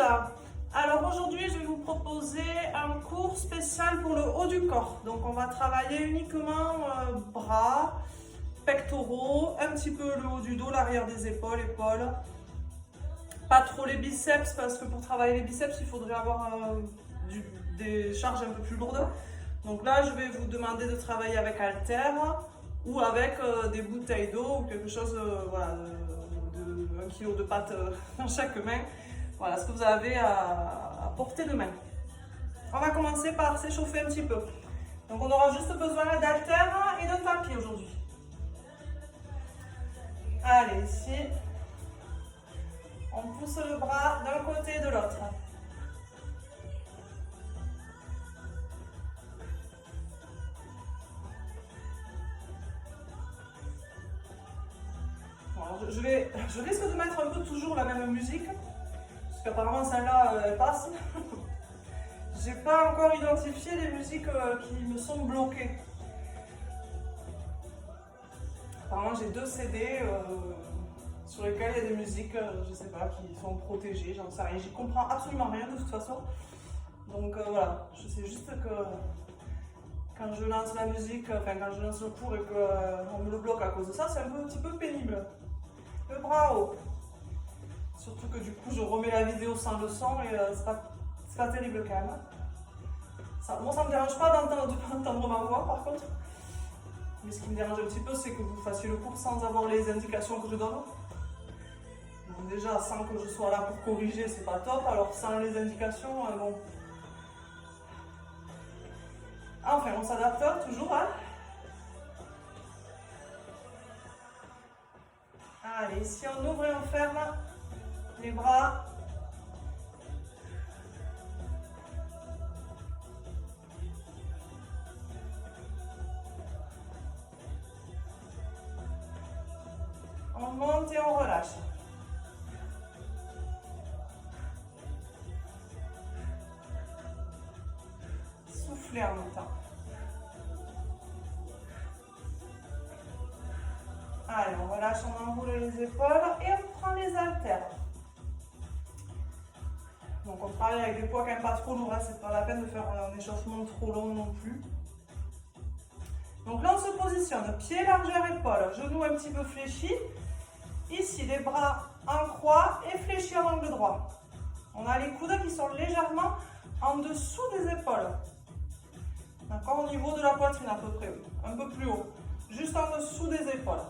monde. Alors aujourd'hui, je vais vous proposer un cours spécial pour le haut du corps. Donc on va travailler uniquement bras, pectoraux, un petit peu le haut du dos, l'arrière des épaules, pas trop les biceps parce que pour travailler les biceps, il faudrait avoir des charges un peu plus lourdes. Donc là, je vais vous demander de travailler avec haltères ou avec des bouteilles d'eau ou quelque chose voilà, de 1 kg de pâte dans chaque main. Voilà ce que vous avez à portée de main. On va commencer par s'échauffer un petit peu. Donc on aura juste besoin d'haltères et d'un tapis aujourd'hui. Allez, ici, on pousse le bras d'un côté et de l'autre. Je risque de mettre un peu toujours la même musique, parce qu'apparemment celle-là, elle passe. J'ai pas encore identifié les musiques qui me sont bloquées. Apparemment j'ai 2 CD sur lesquels il y a des musiques, je sais pas, qui sont protégées, j'en sais rien. J'y comprends absolument rien de toute façon. Donc voilà, je sais juste que quand je lance la musique, enfin quand je lance le cours et qu'on me le bloque à cause de ça, c'est un petit peu pénible. Le bras haut. Surtout que du coup je remets la vidéo sans le son et c'est pas terrible quand même. Moi ça me dérange pas d'entendre ma voix par contre. Mais ce qui me dérange un petit peu c'est que vous fassiez le cours sans avoir les indications que je donne. Donc déjà sans que je sois là pour corriger c'est pas top, alors sans les indications, bon. Enfin on s'adapte toujours, hein. Allez, ici on ouvre et on ferme les bras. On monte et on relâche. Soufflez en même temps. Allez, on relâche, on enroule les épaules et on prend les haltères. Donc on travaille avec des poids quand même pas trop lourds, hein, c'est pas la peine de faire un échauffement trop long non plus. Donc là on se positionne, pied, largeur, épaule, genoux un petit peu fléchis. Ici les bras en croix et fléchis en angle droit. On a les coudes qui sont légèrement en dessous des épaules. D'accord, au niveau de la poitrine à peu près, un peu plus haut, juste en dessous des épaules.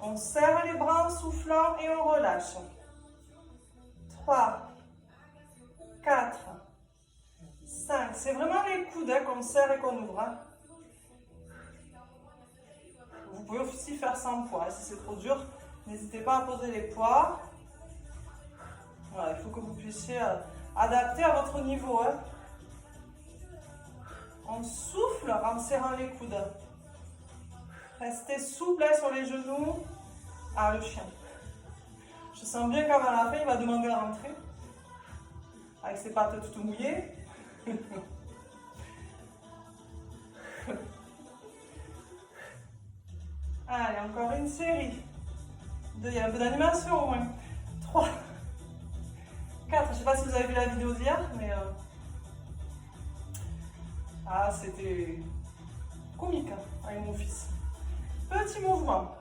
On serre les bras en soufflant et on relâche. 3, 4, 5. C'est vraiment les coudes hein, qu'on serre et qu'on ouvre. Hein. Vous pouvez aussi faire sans poids. Hein, si c'est trop dur, n'hésitez pas à poser les poids. Voilà, il faut que vous puissiez adapter à votre niveau. Hein. On souffle en serrant les coudes. Restez souple hein, sur les genoux. Ah, le chien. Je sens bien qu'avant la fin, il va demander à rentrer. Avec ses pattes toutes mouillées. Allez, encore une série. 2, il y a un peu d'animation au moins. 3, 4. Je ne sais pas si vous avez vu la vidéo d'hier, mais... Ah, c'était comique hein, avec mon fils. Petit mouvement.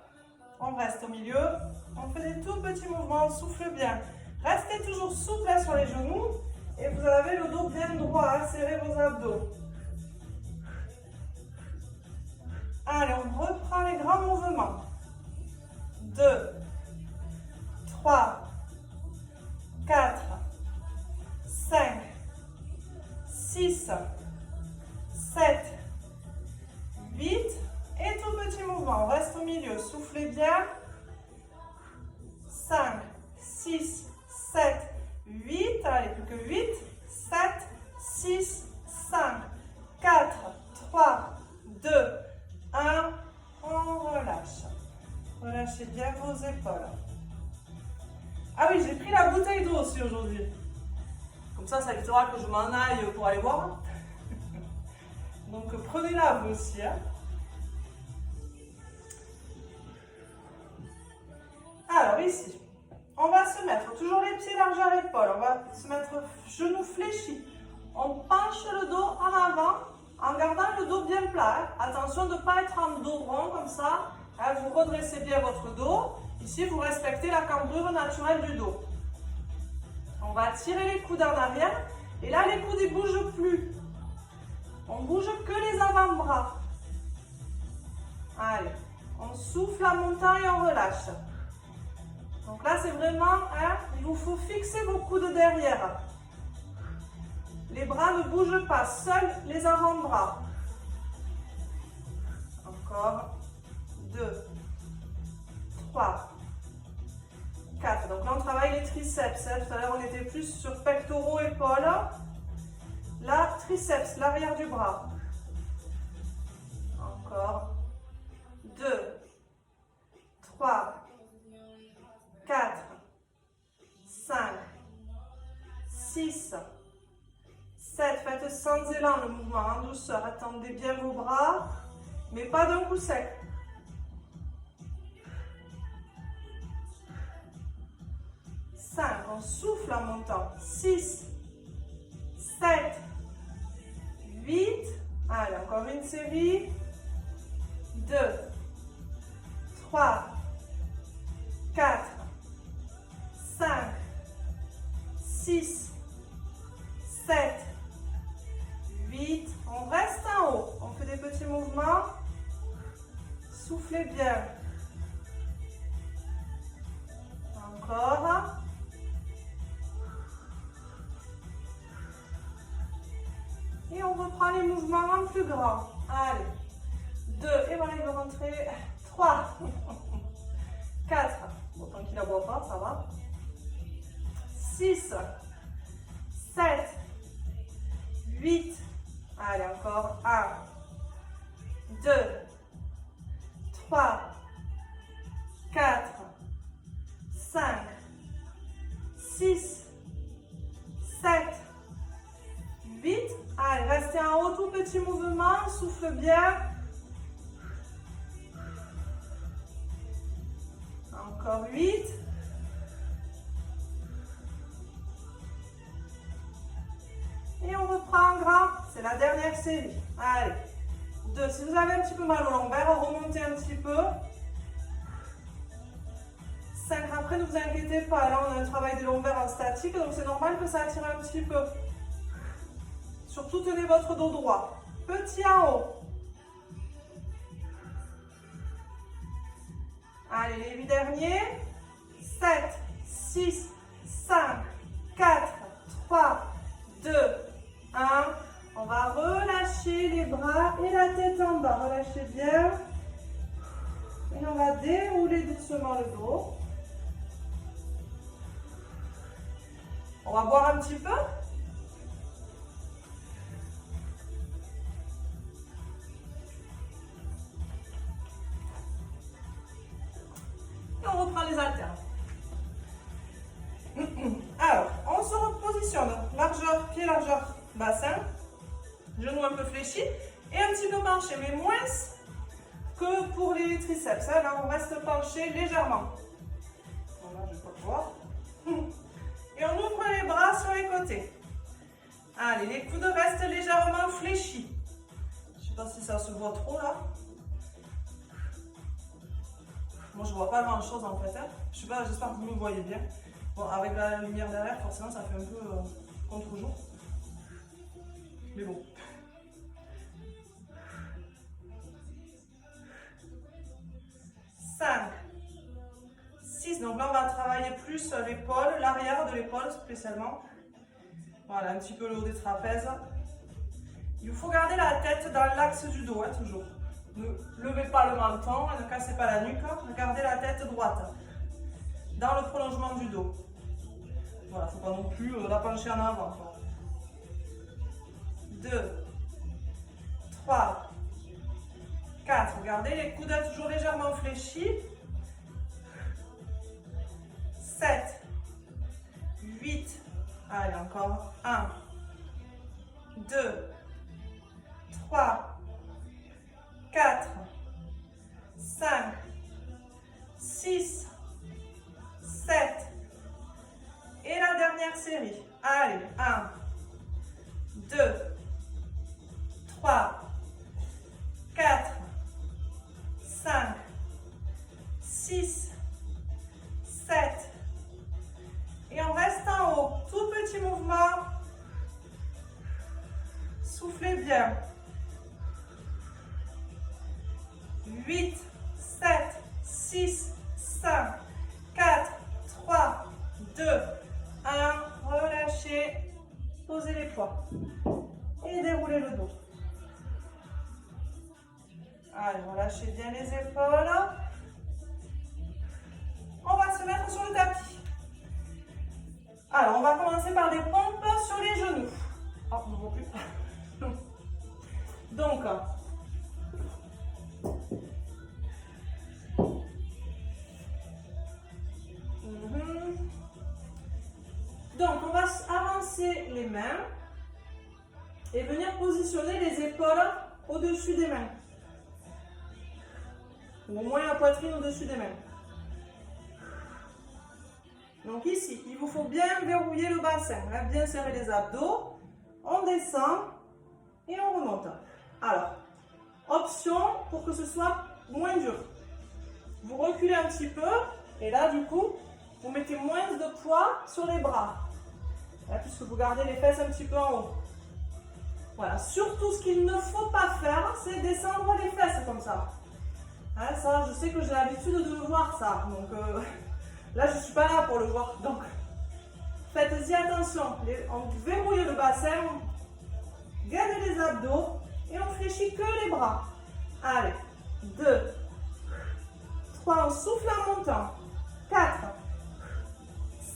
On reste au milieu. On fait des tout petits mouvements. On souffle bien. Restez toujours souple sur les genoux. Et vous avez le dos bien droit. Hein, serrez vos abdos. Allez, on reprend les grands mouvements. 2, 3, 4, 5, 6, 7, 8 et tout petit mouvement. On reste au milieu. Soufflez bien. 5, 6, 7, 8. Allez, plus que 8. 7, 6, 5, 4, 3, 2, 1. On relâche. Relâchez bien vos épaules. Ah oui, j'ai pris la bouteille d'eau aussi aujourd'hui. Comme ça évitera que je m'en aille pour aller boire. Donc prenez-la vous aussi. Hein. Alors ici, on va se mettre toujours les pieds largeur épaule. l'épaule. On va se mettre genoux fléchis. On penche le dos en avant en gardant le dos bien plat. Attention de ne pas être en dos rond comme ça. Vous redressez bien votre dos. Ici, vous respectez la cambrure naturelle du dos. On va tirer les coudes en arrière. Et là, les coudes ne bougent plus. On bouge que les avant-bras. Allez, on souffle en montant et on relâche. Donc là, c'est vraiment, il vous faut fixer vos coudes derrière. Les bras ne bougent pas, seuls les avant-bras. Encore. 2, 3, 4. Donc là, on travaille les triceps. Tout à l'heure, on était plus sur pectoraux, épaules. Là, triceps, l'arrière du bras. Encore. 2, 3, 4, 5, 6, 7. Faites sans élan le mouvement, en douceur. Attendez bien vos bras, mais pas d'un coup sec. 5, on souffle en montant. 6, 7, 8. Allez, encore une série. 2, 3, 4, 5, 6, 7, 8. On reste en haut. On fait des petits mouvements. Soufflez bien. Encore. Et on reprend les mouvements en plus grand. Allez. 2. Et voilà, il va rentrer. 3. 4. Bon, tant qu'il n'aboie pas, ça va. 6. 7. 8. Allez, encore. 1. 2. 3. 4. 5. 6. 7. 8. Allez, restez en haut, tout petit mouvement. Souffle bien. Encore 8. Et on reprend en grand. C'est la dernière série. Allez. 2. Si vous avez un petit peu mal au lombaire, remontez un petit peu. 5. Après, ne vous inquiétez pas. Là, on a un travail des lombaires en statique, donc c'est normal que ça tire un petit peu. Surtout, tenez votre dos droit. Petit en haut. Allez, les 8 derniers. 7, 6, 5, 4, 3, 2, 1. On va relâcher les bras et la tête en bas. Relâchez bien. Et on va dérouler doucement le dos. On va boire un petit peu. Et on reprend les haltères. Alors, on se repositionne. Largeur, pied, largeur, bassin. Genoux un peu fléchis. Et un petit peu penché, mais moins que pour les triceps. Là, on reste penché légèrement. Voilà, je ne vais pas pouvoir. Et on ouvre les bras sur les côtés. Allez, les coudes restent légèrement fléchis. Je ne sais pas si ça se voit trop là. Moi, je ne vois pas grand chose en fait. Je sais pas, j'espère que vous me voyez bien. Bon, avec la lumière derrière, forcément, ça fait un peu contre-jour. Mais bon. 5, 6. Donc là, on va travailler plus l'épaule, l'arrière de l'épaule spécialement. Voilà, un petit peu le haut des trapèzes. Il vous faut garder la tête dans l'axe du dos, toujours. Ne levez pas le menton, ne cassez pas la nuque. Gardez la tête droite, dans le prolongement du dos. Voilà, il ne faut pas non plus la pencher en avant. 2, 3, 4. Regardez, les coudes toujours légèrement fléchis. 7, 8. Allez, encore. 1, 2, 3, 4, 5, 6, 7. Et la dernière dernière série. Allez, 1, 2, 3, 4, 5, 6, 7. Et on reste en haut. Tout petit mouvement. Soufflez bien. 8, 7, 6, 5, 4, 3, 2, 1. Relâchez. Posez les poids. Et déroulez le dos. Allez, relâchez bien les épaules. On va se mettre sur le tapis. Alors, on va commencer par des pompes sur les genoux. Oh, on ne voit plus. Donc, on va avancer les mains et venir positionner les épaules au-dessus des mains. Ou au moins la poitrine au-dessus des mains. Donc ici, il vous faut bien verrouiller le bassin, hein, bien serrer les abdos. On descend et on remonte. Alors, option pour que ce soit moins dur. Vous reculez un petit peu et là, du coup, vous mettez moins de poids sur les bras. Là, puisque vous gardez les fesses un petit peu en haut. Voilà, surtout ce qu'il ne faut pas faire, c'est descendre les fesses comme ça. Hein, ça, je sais que j'ai l'habitude de le voir ça. Donc là, je ne suis pas là pour le voir. Donc, faites-y attention. On verrouille le bassin, on garde les abdos et on fléchit que les bras. Allez, 2, 3, on souffle en montant. 4,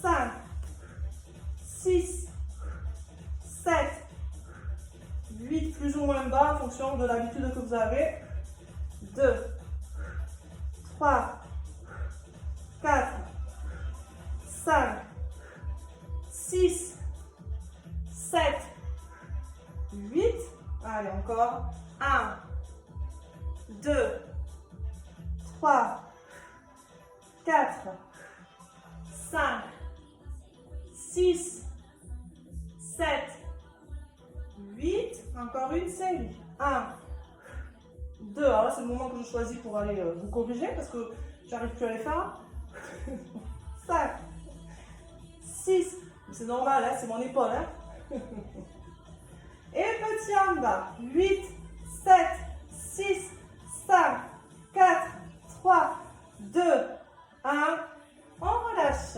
5, 6, 7, 8, plus ou moins bas en fonction de l'habitude que vous avez. 2, 3, 4, 5, 6, 7, 8. Allez, encore. 1, 2, 3, 4, 5, 6, 7, 8. Encore une série. 1, 2. Alors là, c'est le moment que je choisis pour aller vous corriger parce que j'arrive plus à les faire. 5, 6. C'est normal, hein, c'est mon épaule. Hein. Et petit en bas. 8, 7, 6, 5, 4, 3, 2, 1. On relâche.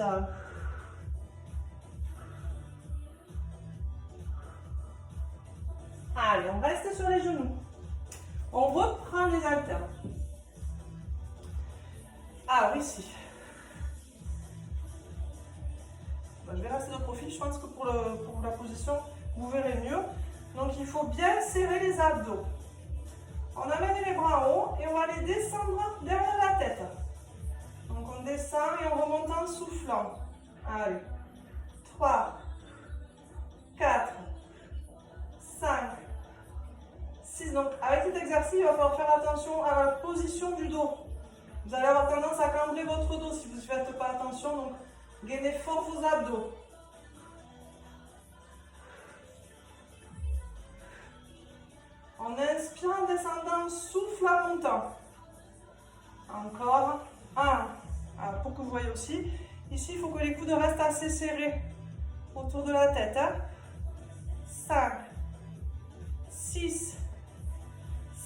Allez, on reste sur les genoux. On reprend les haltères. Alors ici. Bon, je vais rester de profil. Je pense que pour la position, vous verrez mieux. Donc il faut bien serrer les abdos. On amène les bras en haut et on va les descendre derrière la tête. Donc on descend et on remonte en soufflant. Allez. 3, 4, 5, 6. Donc avec cet exercice, il va falloir faire attention à la position du dos. Vous allez avoir tendance à cambrer votre dos si vous ne faites pas attention. Donc gainez fort vos abdos. En inspirant, descendant, souffle en montant. Encore. 1. Alors pour que vous voyez aussi, ici il faut que les coudes restent assez serrés autour de la tête. 5, 6,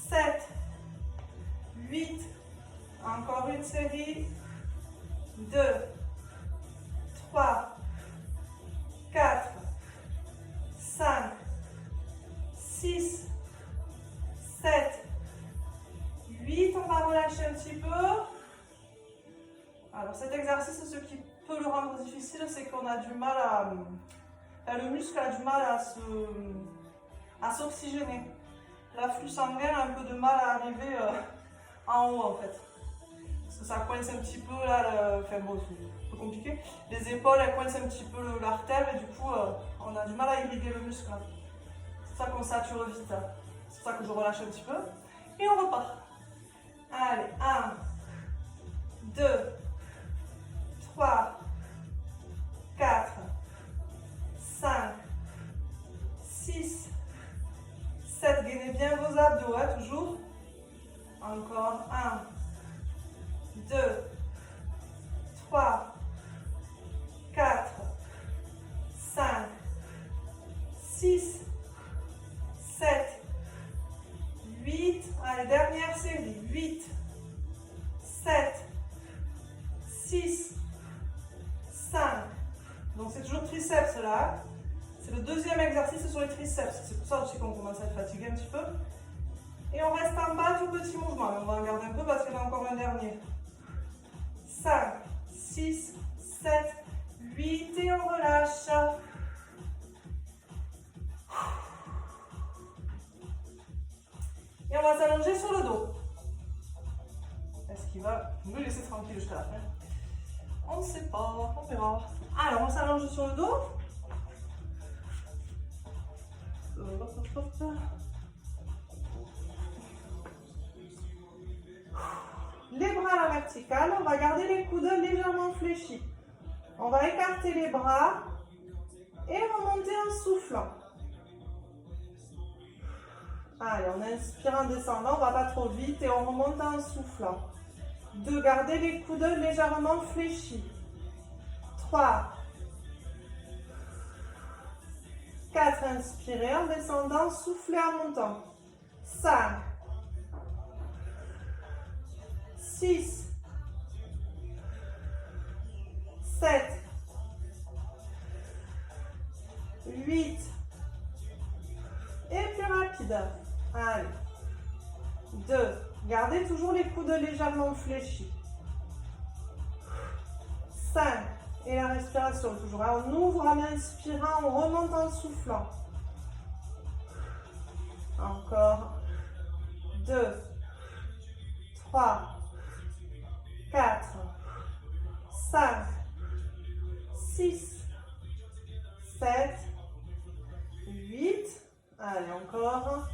7, 8. Encore une série. 2, 3, 4, 5, 6, 7, 8. On va relâcher un petit peu. Alors cet exercice, ce qui peut le rendre difficile, c'est qu'on a du mal à... le muscle a du mal à s'oxygéner. L'afflux sanguin a un peu de mal à arriver en haut en fait. Parce que ça coince un petit peu là, enfin bon, c'est un peu compliqué. Les épaules, elles coincent un petit peu l'artère et du coup, on a du mal à irriguer le muscle. C'est pour ça qu'on sature vite. C'est pour ça que je relâche un petit peu. Et on repart. Allez, 1, 2, 3, 4, 7, gainez bien vos abdos, hein, toujours. Encore 1, 2, 3, 4, 5, 6, 7, 8. Allez, dernière série. 8, 7, 6, 5. Donc c'est toujours triceps là. C'est le deuxième exercice sur les triceps. C'est pour ça aussi qu'on commence à être fatigué un petit peu. Et on reste en bas, tout petit mouvement. On va en garder un peu parce qu'il y en a encore un dernier. 5, 6, 7, 8 et on relâche. Et on va s'allonger sur le dos. Est-ce qu'il va nous laisser tranquille jusqu'à la fin? On ne sait pas, on verra. Alors on s'allonge sur le dos. Les bras à la verticale, on va garder les coudes légèrement fléchis. On va écarter les bras et remonter en soufflant. Allez, on inspire en descendant, on ne va pas trop vite et on remonte en soufflant. 2, gardez les coudes légèrement fléchis. 3, 4, inspirez en descendant, soufflez en montant. 5, 6, 7, 8, et plus rapide. Allez. 2, gardez toujours les coudes légèrement fléchis. 5, et la respiration toujours. On ouvre en inspirant, on remonte en soufflant. Encore. 2, 3, 4, 5, 6, 7, 8. Allez, encore.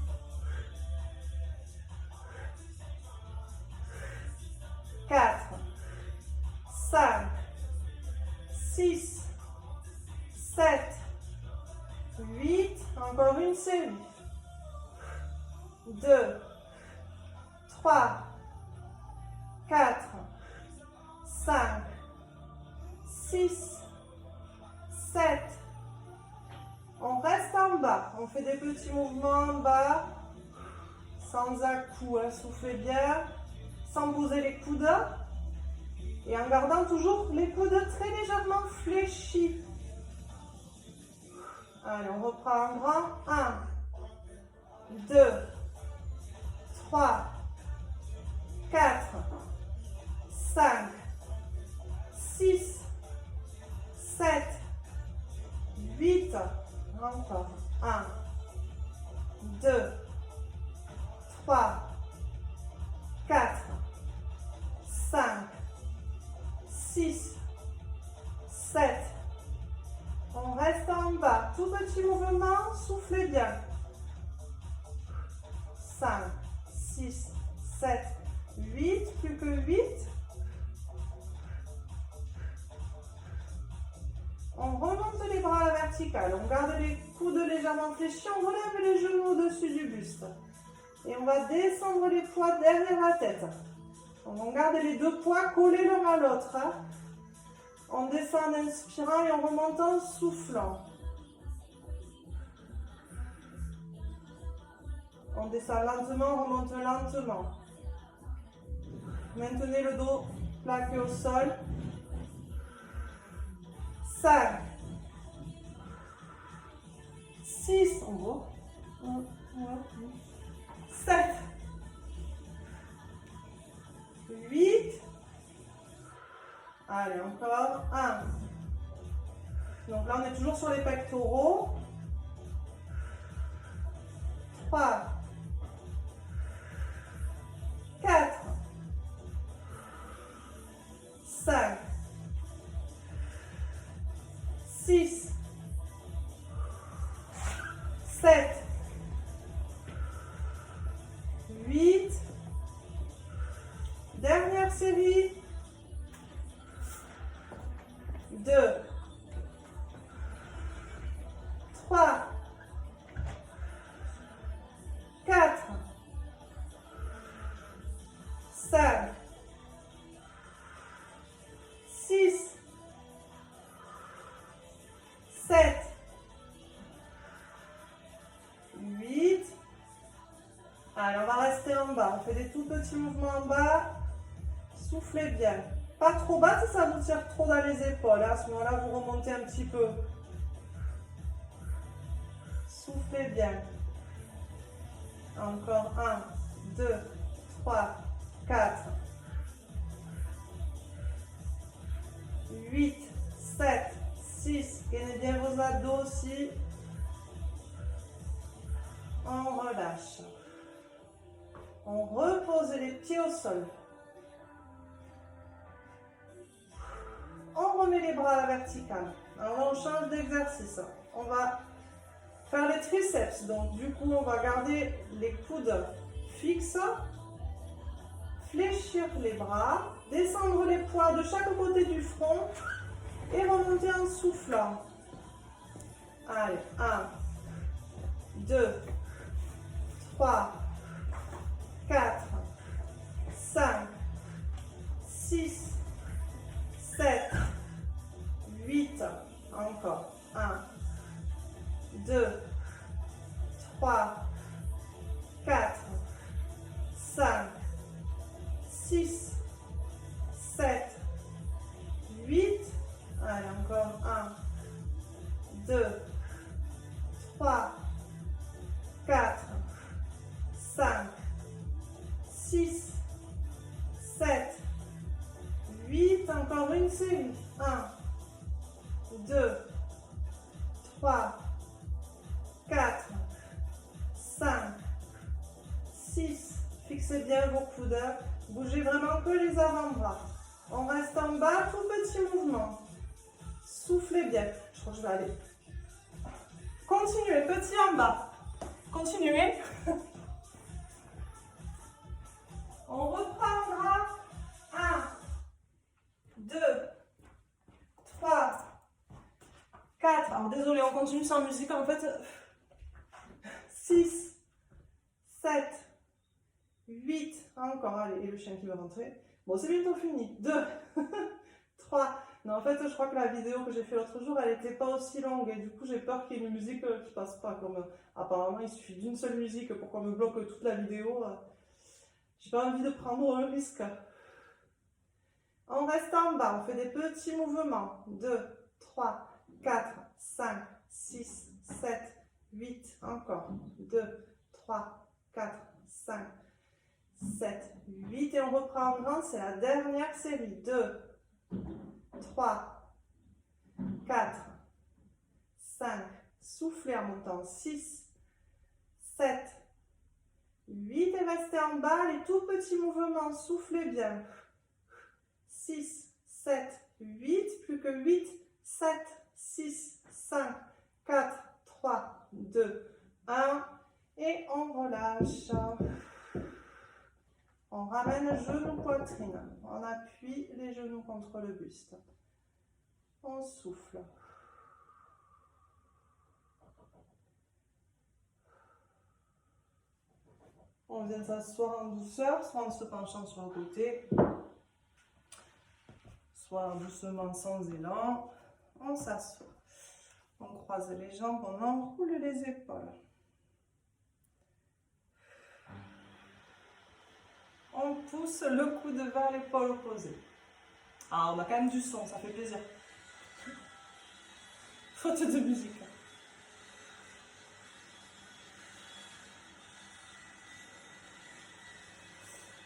4, 5, 6, 7, 8. Encore une série. 2, 3, 4, 5, 6, 7. On reste en bas. On fait des petits mouvements en bas. Sans à-coups, hein. Soufflez bien. Sans bouger les coudes. Et en gardant toujours les coudes très légèrement fléchis. Allez, on reprend en grand. 1, 2, 3, 4, 5, 6, 7, 8. Encore. 1, 2, 3, 4, 5, 6, 7. On reste en bas. Tout petit mouvement, soufflez bien. 5, 6, 7, 8. Plus que 8. On remonte les bras à la verticale. On garde les coudes légèrement fléchis. On relève les genoux au-dessus du buste. Et on va descendre les poids derrière la tête. On garde les deux poids collés l'un à l'autre. Hein. On descend en inspirant et on remonte en soufflant. On descend lentement, on remonte lentement. Maintenez le dos plaqué au sol. 5, 6, en gros. 7, 8. Allez, encore 1. Donc là, on est toujours sur les pectoraux. 3, 4, 5, 6, 7, 8. Dernière série. 2, 3, 7, 8. Allez, on va rester en bas. On fait des tout petits mouvements en bas. Soufflez bien. Pas trop bas si ça vous tire trop dans les épaules. À ce moment-là, vous remontez un petit peu. Soufflez bien. Encore 1, 2, 3, 4, 8, 7, 6. Gagnez bien vos abdos aussi. On relâche. On repose les pieds au sol. On remet les bras à la verticale. Alors là, on change d'exercice. On va faire les triceps. Donc, du coup, on va garder les coudes fixes. Fléchir les bras. Descendre les poids de chaque côté du front. Et remonter en soufflant. Allez, 1, 2, 3, 4, 5, 6, 7, 8, encore, 1, 2, 3, 4, 5, 6, 7, 8, allez, encore, 1, 2, 3, 4, 5, 6, 7, 8, encore une série. 1, 2, 3, 4, 5, 6. Fixez bien vos coudes. Bougez vraiment que les avant-bras. On reste en bas, tout petit mouvement. Soufflez bien. Je crois que je vais aller. Continuez, petit en bas. Continuez. On reprendra. 1, 2, 3, 4. Alors désolé, on continue sans musique en fait. 6, 7, 8. Encore, allez, et le chien qui va rentrer. Bon, c'est bientôt fini. 2, 3. Non, en fait, je crois que la vidéo que j'ai fait l'autre jour, elle n'était pas aussi longue. Et du coup, j'ai peur qu'il y ait une musique qui passe pas. Comme apparemment, il suffit d'une seule musique pour qu'on me bloque toute la vidéo. J'ai pas envie de prendre le risque. On reste en bas, on fait des petits mouvements. 2, 3, 4, 5, 6, 7, 8. Encore. 2, 3, 4, 5, 7, 8. Et on reprend en grand, c'est la dernière série. 2, 3, 4, 5. Soufflez en montant. 6, 7, 8. Et restez en bas, les tout petits mouvements. Soufflez bien. 6, 7, 8, plus que 8, 7, 6, 5, 4, 3, 2, 1, et on relâche. On ramène genou poitrine, on appuie les genoux contre le buste. On souffle. On vient s'asseoir en douceur, soit en se penchant sur le côté, soit doucement sans élan. On s'assoit. On croise les jambes, on enroule les épaules. On pousse le coude vers l'épaule opposée. Ah, on a quand même du son, ça fait plaisir. Faute de musique.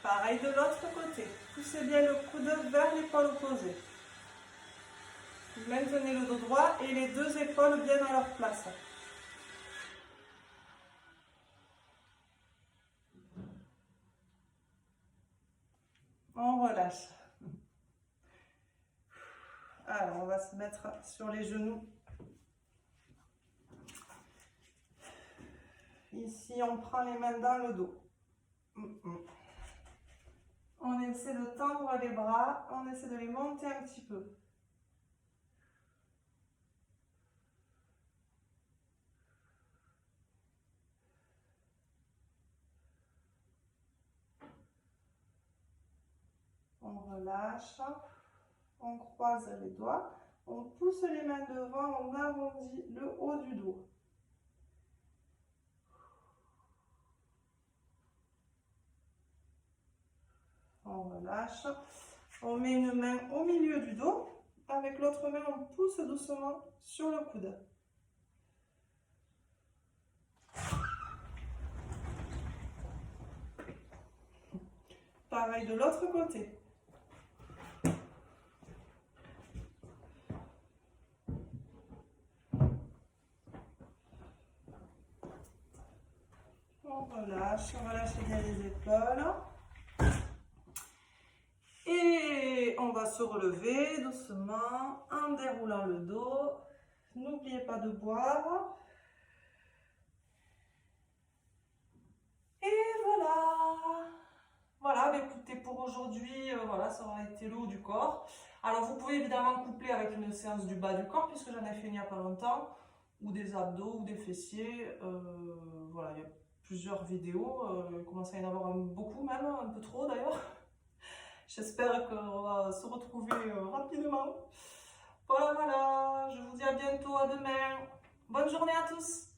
Pareil de l'autre côté. Poussez bien le coude vers l'épaule opposée. Maintenez le dos droit et les deux épaules bien à leur place. On relâche. Alors, on va se mettre sur les genoux. Ici, on prend les mains dans le dos. On essaie de tendre les bras, on essaie de les monter un petit peu. On relâche, on croise les doigts, On pousse les mains devant, on arrondit le haut du dos. On relâche. On met une main au milieu du dos. Avec l'autre main, on pousse doucement sur le coude. Pareil de l'autre côté. On relâche bien les épaules. Et on va se relever doucement en déroulant le dos. N'oubliez pas de boire. Et voilà. Voilà, bah écoutez, pour aujourd'hui, voilà, ça aura été le haut du corps. Alors, vous pouvez évidemment coupler avec une séance du bas du corps, puisque j'en ai fait il n'y a pas longtemps, ou des abdos, ou des fessiers. Voilà, il y a plusieurs vidéos. Il commence à y en avoir beaucoup même, un peu trop d'ailleurs. J'espère qu'on va se retrouver rapidement. Voilà, voilà, je vous dis à bientôt, à demain. Bonne journée à tous.